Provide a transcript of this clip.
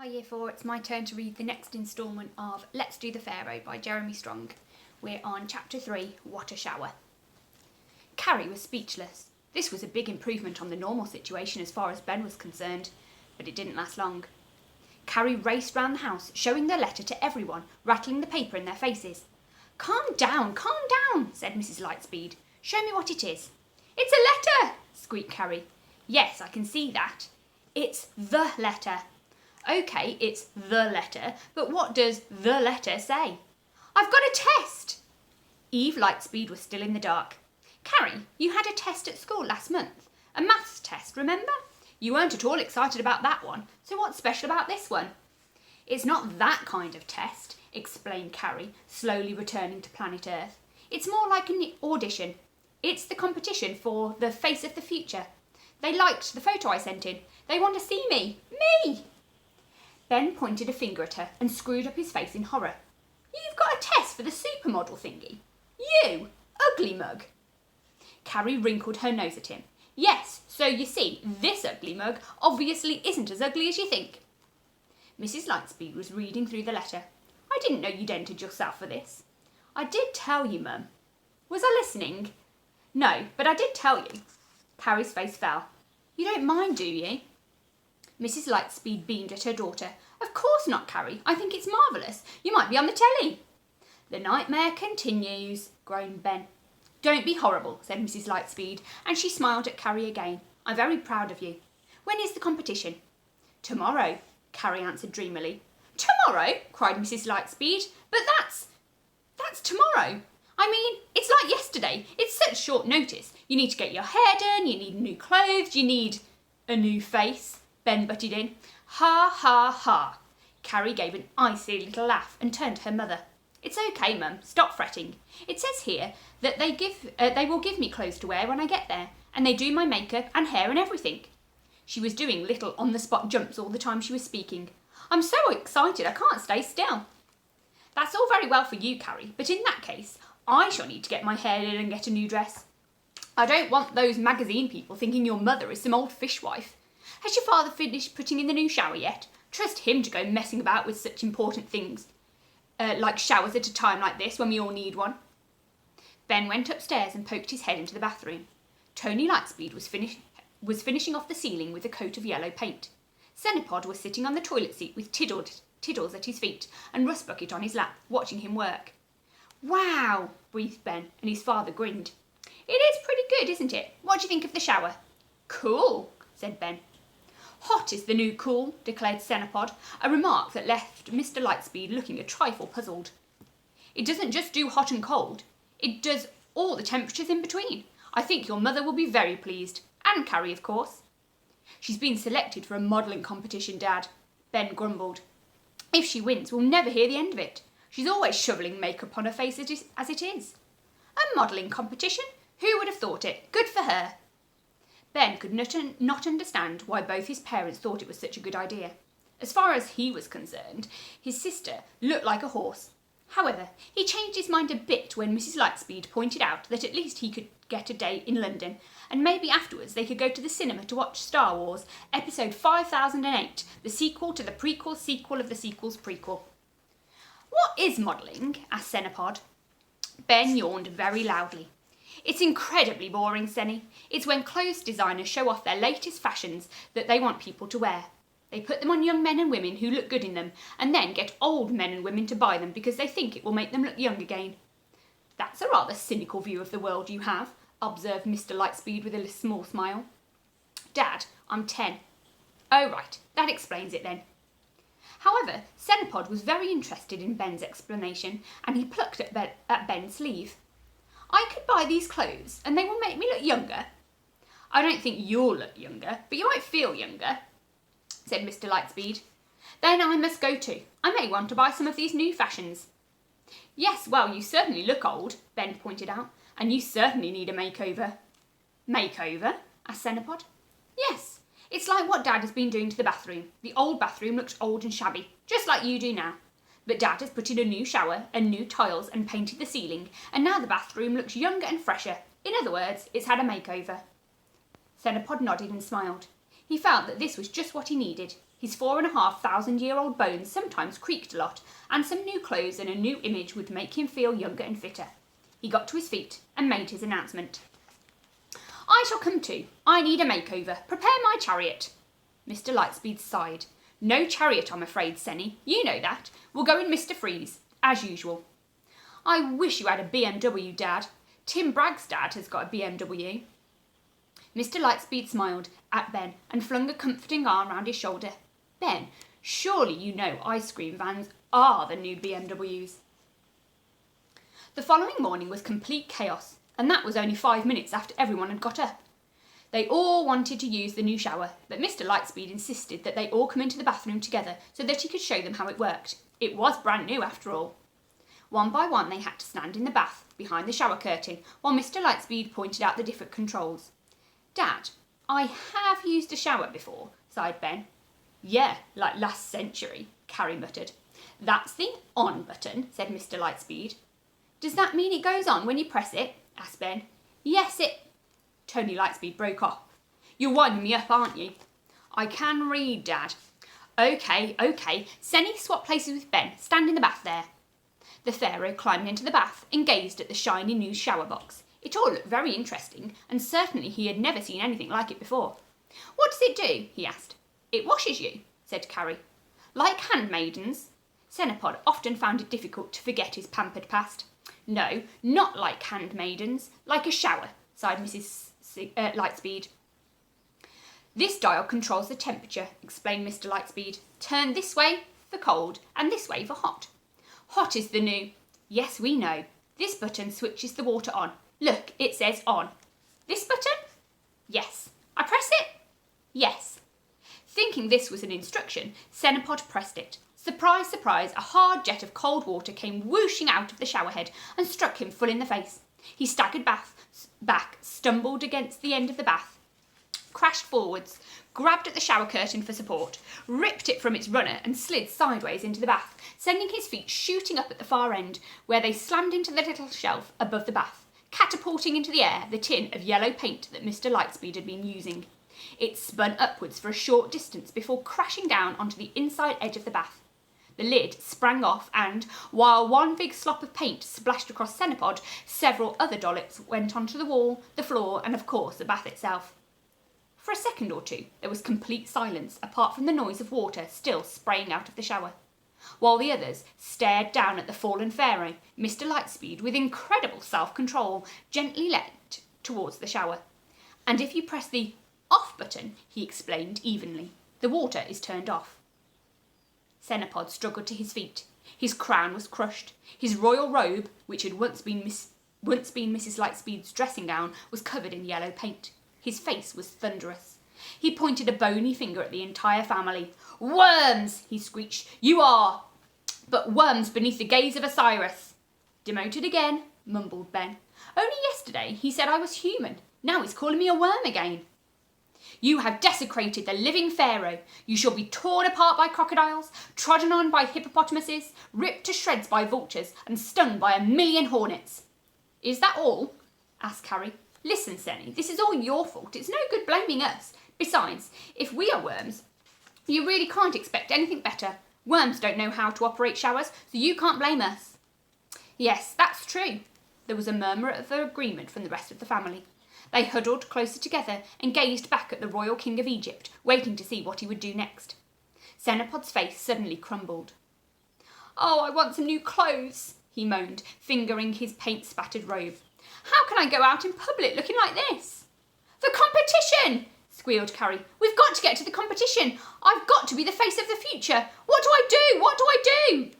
Hi Year 4, it's my turn to read the next instalment of Let's Do the Pharaoh by Jeremy Strong. We're on Chapter 3, What a Shower. Carrie was speechless. This was a big improvement on the normal situation as far as Ben was concerned, but it didn't last long. Carrie raced round the house, showing the letter to everyone, rattling the paper in their faces. Calm down, said Mrs. Lightspeed. Show me what it is. It's a letter, squeaked Carrie. Yes, I can see that. It's the letter. OK, it's the letter, but what does the letter say? I've got a test! Eve Lightspeed was still in the dark. Carrie, you had a test at school last month. A maths test, remember? You weren't at all excited about that one, so what's special about this one? It's not that kind of test, explained Carrie, slowly returning to planet Earth. It's more like an audition. It's the competition for the Face of the Future. They liked the photo I sent in. They want to see me. Me! Ben pointed a finger at her and screwed up his face in horror. You've got a test for the supermodel thingy? You! Ugly mug! Carrie wrinkled her nose at him. Yes, so you see, this ugly mug obviously isn't as ugly as you think. Mrs. Lightspeed was reading through the letter. I didn't know you'd entered yourself for this. I did tell you, Mum. Was I listening? No, but I did tell you. Carrie's face fell. You don't mind, do you? Mrs. Lightspeed beamed at her daughter. Of course not, Carrie. I think it's marvellous. You might be on the telly. The nightmare continues, groaned Ben. Don't be horrible, said Mrs. Lightspeed, and she smiled at Carrie again. I'm very proud of you. When is the competition? Tomorrow, Carrie answered dreamily. Tomorrow? Cried Mrs. Lightspeed. But that's tomorrow. I mean, it's like yesterday. It's such short notice. You need to get your hair done, you need new clothes, you need a new face. Ben butted in. Ha, ha, ha. Carrie gave an icy little laugh and turned to her mother. It's okay, Mum. Stop fretting. It says here that they will give me clothes to wear when I get there, and they do my makeup and hair and everything. She was doing little on-the-spot jumps all the time she was speaking. I'm so excited I can't stay still. That's all very well for you, Carrie, but in that case, I shall need to get my hair done and get a new dress. I don't want those magazine people thinking your mother is some old fishwife. Has your father finished putting in the new shower yet? Trust him to go messing about with such important things, like showers at a time like this when we all need one. Ben went upstairs and poked his head into the bathroom. Tony Lightspeed was finishing off the ceiling with a coat of yellow paint. Cenopod was sitting on the toilet seat with Tiddles at his feet and Rust Bucket on his lap, watching him work. Wow, breathed Ben, and his father grinned. It is pretty good, isn't it? What do you think of the shower? Cool, said Ben. Hot is the new cool, declared Cenopod, a remark that left Mr. Lightspeed looking a trifle puzzled. It doesn't just do hot and cold, it does all the temperatures in between. I think your mother will be very pleased, and Carrie, of course. She's been selected for a modelling competition, Dad, Ben grumbled. If she wins, we'll never hear the end of it. She's always shoveling makeup on her face as it is. A modelling competition? Who would have thought it? Good for her. Ben could not understand why both his parents thought it was such a good idea. As far as he was concerned, his sister looked like a horse. However, he changed his mind a bit when Mrs. Lightspeed pointed out that at least he could get a day in London, and maybe afterwards they could go to the cinema to watch Star Wars, episode 5008, the sequel to the prequel sequel of the sequel's prequel. What is modelling? Asked Cenopod. Ben yawned very loudly. It's incredibly boring, Senny. It's when clothes designers show off their latest fashions that they want people to wear. They put them on young men and women who look good in them, and then get old men and women to buy them because they think it will make them look young again. That's a rather cynical view of the world you have, observed Mr. Lightspeed with a small smile. Dad, I'm 10. Oh, right, that explains it then. However, Cenopod was very interested in Ben's explanation, and he plucked at Ben's sleeve. I could buy these clothes, and they will make me look younger. I don't think you'll look younger, but you might feel younger, said Mr. Lightspeed. Then I must go too. I may want to buy some of these new fashions. Yes, well, you certainly look old, Ben pointed out, and you certainly need a makeover. Makeover? Asked Cenopod. Yes, it's like what Dad has been doing to the bathroom. The old bathroom looks old and shabby, just like you do now. But Dad has put in a new shower and new tiles and painted the ceiling, and now the bathroom looks younger and fresher. In other words, it's had a makeover. Cenopod nodded and smiled. He felt that this was just what he needed. His 4,500-year-old bones sometimes creaked a lot, and some new clothes and a new image would make him feel younger and fitter. He got to his feet and made his announcement. I shall come too. I need a makeover. Prepare my chariot. Mr. Lightspeed sighed. No chariot, I'm afraid, Senny. You know that. We'll go in Mr. Freeze, as usual. I wish you had a BMW, Dad. Tim Bragg's dad has got a BMW. Mr. Lightspeed smiled at Ben and flung a comforting arm round his shoulder. Ben, surely you know ice cream vans are the new BMWs. The following morning was complete chaos, and that was only 5 minutes after everyone had got up. They all wanted to use the new shower, but Mr. Lightspeed insisted that they all come into the bathroom together so that he could show them how it worked. It was brand new after all. One by one they had to stand in the bath behind the shower curtain while Mr. Lightspeed pointed out the different controls. Dad, I have used a shower before, sighed Ben. Yeah, like last century, Carrie muttered. That's the on button, said Mr. Lightspeed. Does that mean it goes on when you press it? Asked Ben. Yes, it... Tony Lightspeed broke off. You're winding me up, aren't you? I can read, Dad. OK. Senny, swap places with Ben. Stand in the bath there. The Pharaoh climbed into the bath and gazed at the shiny new shower box. It all looked very interesting, and certainly he had never seen anything like it before. What does it do? He asked. It washes you, said Carrie. Like handmaidens? Cenopod often found it difficult to forget his pampered past. No, not like handmaidens, like a shower, sighed Mrs. Lightspeed. This dial controls the temperature, explained Mr. Lightspeed. Turn this way for cold and this way for hot. Hot is the new. Yes, we know. This button switches the water on. Look, it says on. This button? Yes. I press it? Yes. Thinking this was an instruction, Cenopod pressed it. Surprise, surprise, a hard jet of cold water came whooshing out of the showerhead and struck him full in the face. He staggered back, stumbled against the end of the bath, crashed forwards, grabbed at the shower curtain for support, ripped it from its runner and slid sideways into the bath, sending his feet shooting up at the far end, where they slammed into the little shelf above the bath, catapulting into the air the tin of yellow paint that Mr. Lightspeed had been using. It spun upwards for a short distance before crashing down onto the inside edge of the bath. The lid sprang off and, while one big slop of paint splashed across Cenopod, several other dollops went onto the wall, the floor, and of course the bath itself. For a second or two, there was complete silence, apart from the noise of water still spraying out of the shower. While the others stared down at the fallen Pharaoh, Mr. Lightspeed, with incredible self-control, gently leapt towards the shower. And if you press the off button, he explained evenly, the water is turned off. Cenopod struggled to his feet. His crown was crushed. His royal robe, which had once been Mrs. Lightspeed's dressing gown, was covered in yellow paint. His face was thunderous. He pointed a bony finger at the entire family. Worms, he screeched. You are but worms beneath the gaze of Osiris. Demoted again, mumbled Ben. Only yesterday he said I was human. Now he's calling me a worm again. You have desecrated the living Pharaoh. You shall be torn apart by crocodiles, trodden on by hippopotamuses, ripped to shreds by vultures, and stung by 1,000,000 hornets. Is that all? Asked Carrie. Listen, Senny, this is all your fault. It's no good blaming us. Besides, if we are worms, you really can't expect anything better. Worms don't know how to operate showers, so you can't blame us. Yes, that's true. There was a murmur of agreement from the rest of the family. They huddled closer together and gazed back at the royal king of Egypt, waiting to see what he would do next. Cenopod's face suddenly crumbled. Oh, I want some new clothes, he moaned, fingering his paint-spattered robe. How can I go out in public looking like this? The competition! Squealed Carrie. We've got to get to the competition. I've got to be the face of the future. What do I do? What do I do?